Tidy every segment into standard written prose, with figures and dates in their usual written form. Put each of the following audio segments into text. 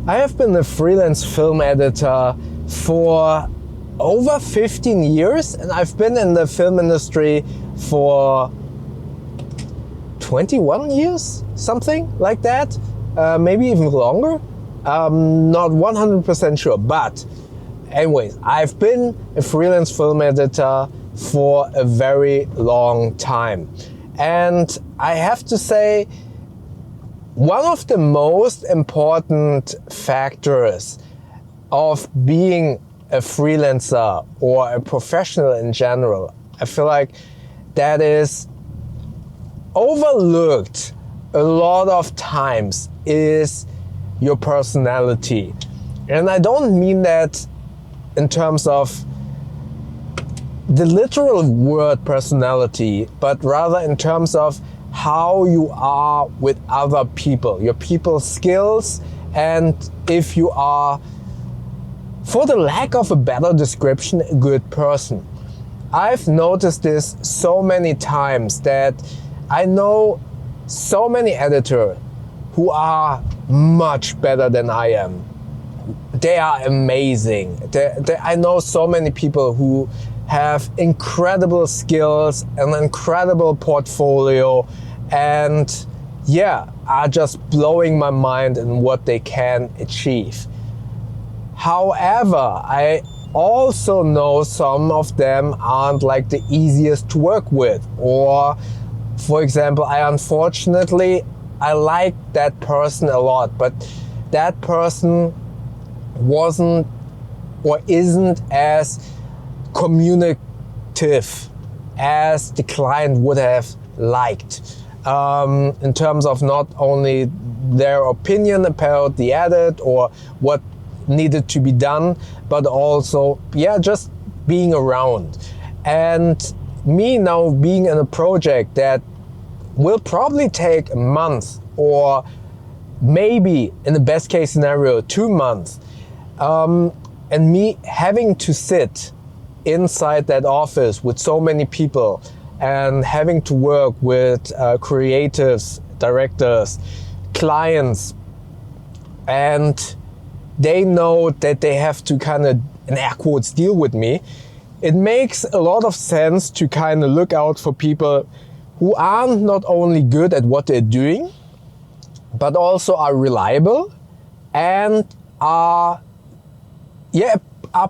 I have been a freelance film editor for over 15 years, and I've been in the film industry for 21 years, something like that, maybe even longer. Not 100% sure, but anyways, I've been a freelance film editor for a very long time. And I have to say, one of the most important factors of being a freelancer or a professional in general, I feel like that is overlooked a lot of times, is your personality. And I don't mean that in terms of the literal word personality, but rather in terms of how you are with other people, your people skills, and if you are, for the lack of a better description, a good person. I've noticed this so many times that I know so many editors who are much better than I am. They are amazing. I know so many people who have incredible skills, an incredible portfolio, and are just blowing my mind in what they can achieve. However, I also know some of them aren't like the easiest to work with, or for example, I like that person a lot, but that person wasn't or isn't as communicative as the client would have liked, in terms of not only their opinion about the edit or what needed to be done, but also just being around. And me now being in a project that will probably take a month, or maybe in the best case scenario 2 months, and me having to sit inside that office with so many people and having to work with creatives, directors, clients, and they know that they have to kind of, in air quotes, deal with me. It makes a lot of sense to kind of look out for people who aren't not only good at what they're doing, but also are reliable and are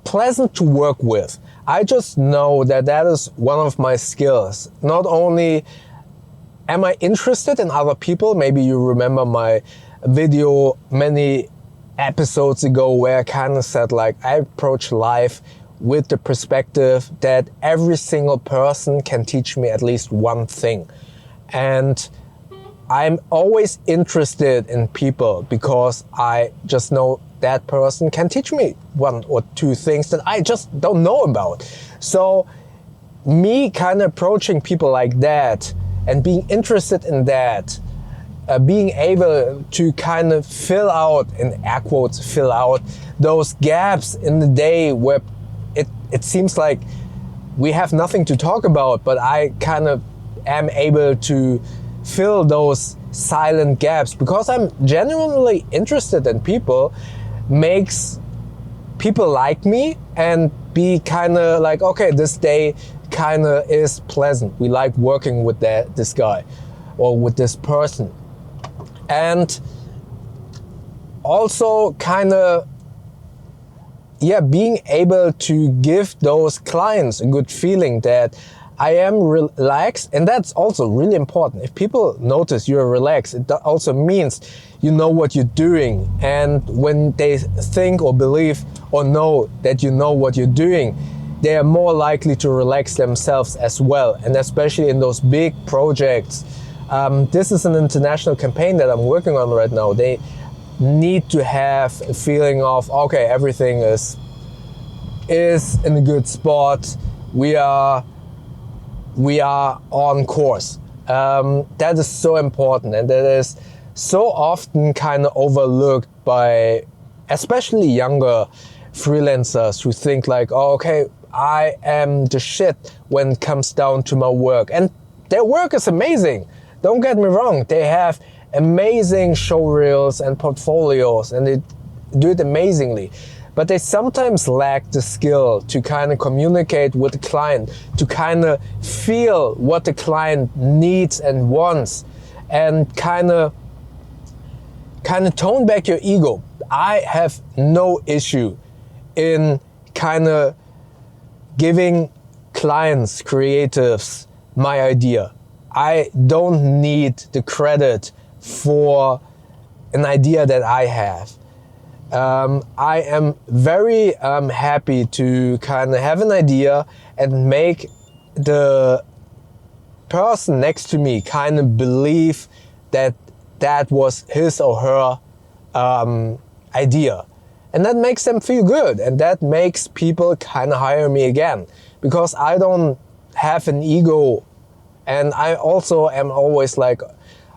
pleasant to work with. I just know that that is one of my skills. Not only am I interested in other people, maybe you remember my video many episodes ago where I kind of said, like, I approach life with the perspective that every single person can teach me at least one thing. And I'm always interested in people because I just know that person can teach me 1 or 2 things that I just don't know about. So me kind of approaching people like that and being interested in that, being able to kind of fill out, in air quotes, fill out those gaps in the day where it seems like we have nothing to talk about, but I kind of am able to fill those silent gaps because I'm genuinely interested in people, makes people like me and be kind of like, okay, this day kind of is pleasant. We like working with this guy or with this person. And also kind of, being able to give those clients a good feeling that I am relaxed. And that's also really important. If people notice you're relaxed, it also means you know what you're doing. And when they think or believe or know that you know what you're doing, they are more likely to relax themselves as well. And especially in those big projects. This is an international campaign that I'm working on right now. They need to have a feeling of, okay, everything is in a good spot. We are on course. That is so important, and that is so often kind of overlooked by especially younger freelancers who think like, oh, okay, I am the shit when it comes down to my work. And their work is amazing. Don't get me wrong. They have amazing show reels and portfolios, and do it amazingly. But they sometimes lack the skill to kind of communicate with the client, to kind of feel what the client needs and wants, and kind of tone back your ego. I have no issue in kind of giving clients, creatives, my idea. I don't need the credit for an idea that I have. I am very happy to kind of have an idea and make the person next to me kind of believe that that was his or her idea. And that makes them feel good, and that makes people kind of hire me again, because I don't have an ego, and I also am always like,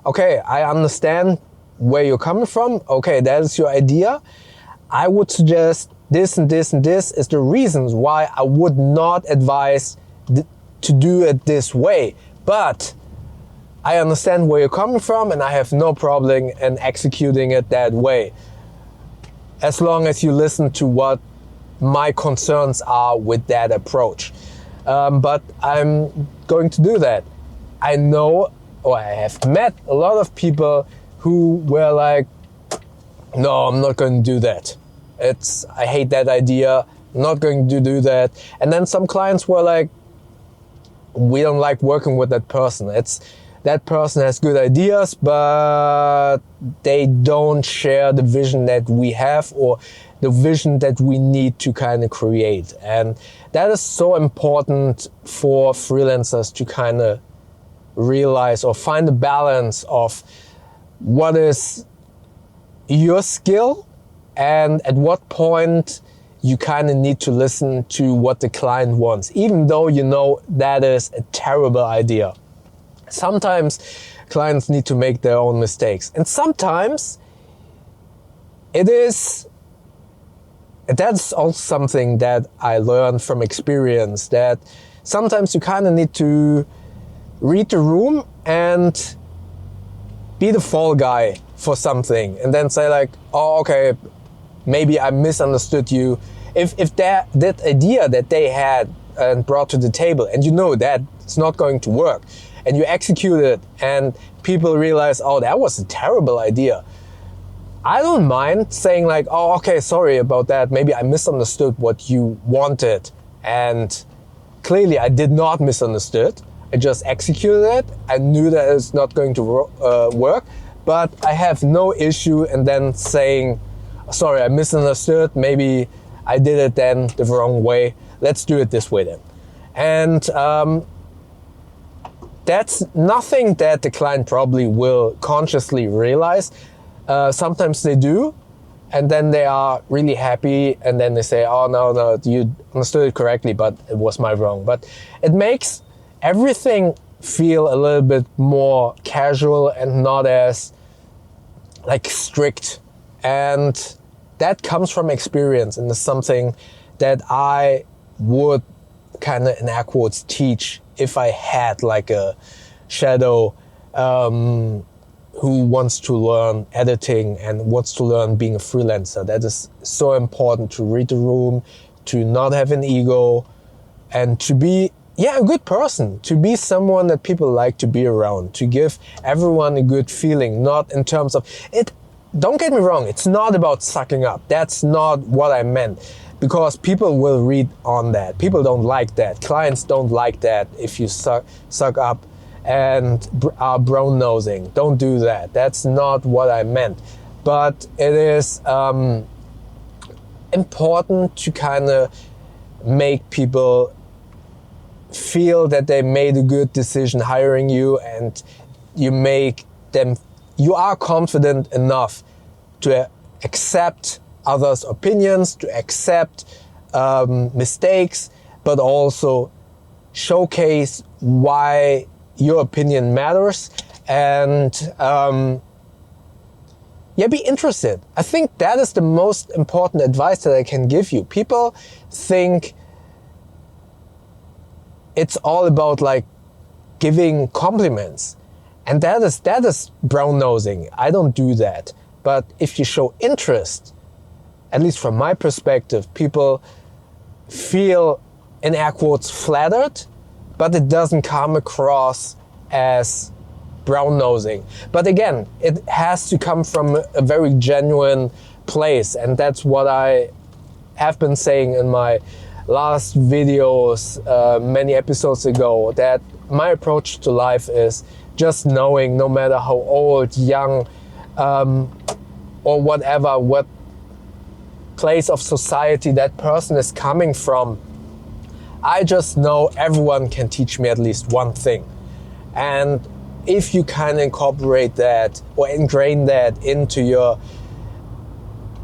okay, I understand where you're coming from. Okay, that is your idea. I would suggest this and this and this is the reasons why I would not advise to do it this way. But I understand where you're coming from, and I have no problem in executing it that way, as long as you listen to what my concerns are with that approach. But I'm going to do that. I know, or I have met a lot of people who were like, no, I'm not going to do that. I hate that idea. I'm not going to do that. And then some clients were like, we don't like working with that person. That person has good ideas, but they don't share the vision that we have, or the vision that we need to kind of create. And that is so important for freelancers to kind of realize or find a balance of what is your skill and at what point you kind of need to listen to what the client wants, even though you know that is a terrible idea. Sometimes clients need to make their own mistakes, and sometimes that's also something that I learned from experience, that sometimes you kind of need to read the room and be the fall guy for something, and then say like, oh, okay, maybe I misunderstood you. If that idea that they had and brought to the table, and you know that it's not going to work, and you execute it, and people realize, oh, that was a terrible idea, I don't mind saying like, oh, okay, sorry about that. Maybe I misunderstood what you wanted, and clearly I did not misunderstood. I just executed it. I knew that it's not going to work, but I have no issue in then saying, sorry, I misunderstood. Maybe I did it then the wrong way. Let's do it this way then. And that's nothing that the client probably will consciously realize. Sometimes they do, and then they are really happy, and then they say, oh, no, you understood it correctly, but it was my wrong. But it makes everything feel a little bit more casual and not as like strict. And that comes from experience, and is something that I would kind of, in air quotes, teach if I had like a shadow who wants to learn editing and wants to learn being a freelancer. That is so important, to read the room, to not have an ego, and to be a good person, to be someone that people like to be around, to give everyone a good feeling, not in terms of it. Don't get me wrong, it's not about sucking up. That's not what I meant, because people will read on that. People don't like that. Clients don't like that if you suck up and are brown-nosing. Don't do that. That's not what I meant. But it is important to kind of make people feel that they made a good decision hiring you, and you are confident enough to accept others' opinions, to accept mistakes, but also showcase why your opinion matters, and be interested. I think that is the most important advice that I can give you. People think it's all about like giving compliments, and that is brown nosing. I don't do that. But if you show interest at least from my perspective, people feel, in air quotes, flattered, but it doesn't come across as brown-nosing. But again, it has to come from a very genuine place, and that's what I have been saying in my last videos many episodes ago, that my approach to life is just knowing, no matter how old, young, or whatever, what place of society that person is coming from, I just know everyone can teach me at least one thing. And if you kind of incorporate that or ingrain that into your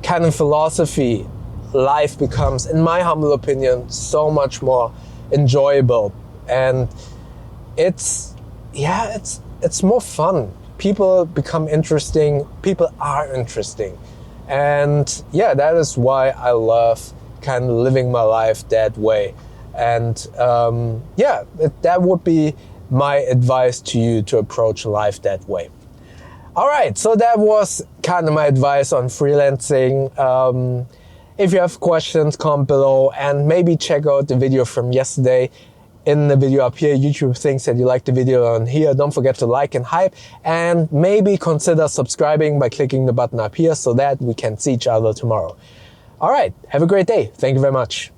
kind of philosophy, life becomes, in my humble opinion, so much more enjoyable. And it's more fun. People become interesting. People are interesting. And yeah, that is why I love kind of living my life that way. And that would be my advice to you, to approach life that way. All right, so that was kind of my advice on freelancing. If you have questions, comment below, and maybe check out the video from yesterday. In the video up here, YouTube thinks that you like the video on here. Don't forget to like and hype, and maybe consider subscribing by clicking the button up here so that we can see each other tomorrow. All right, have a great day. Thank you very much.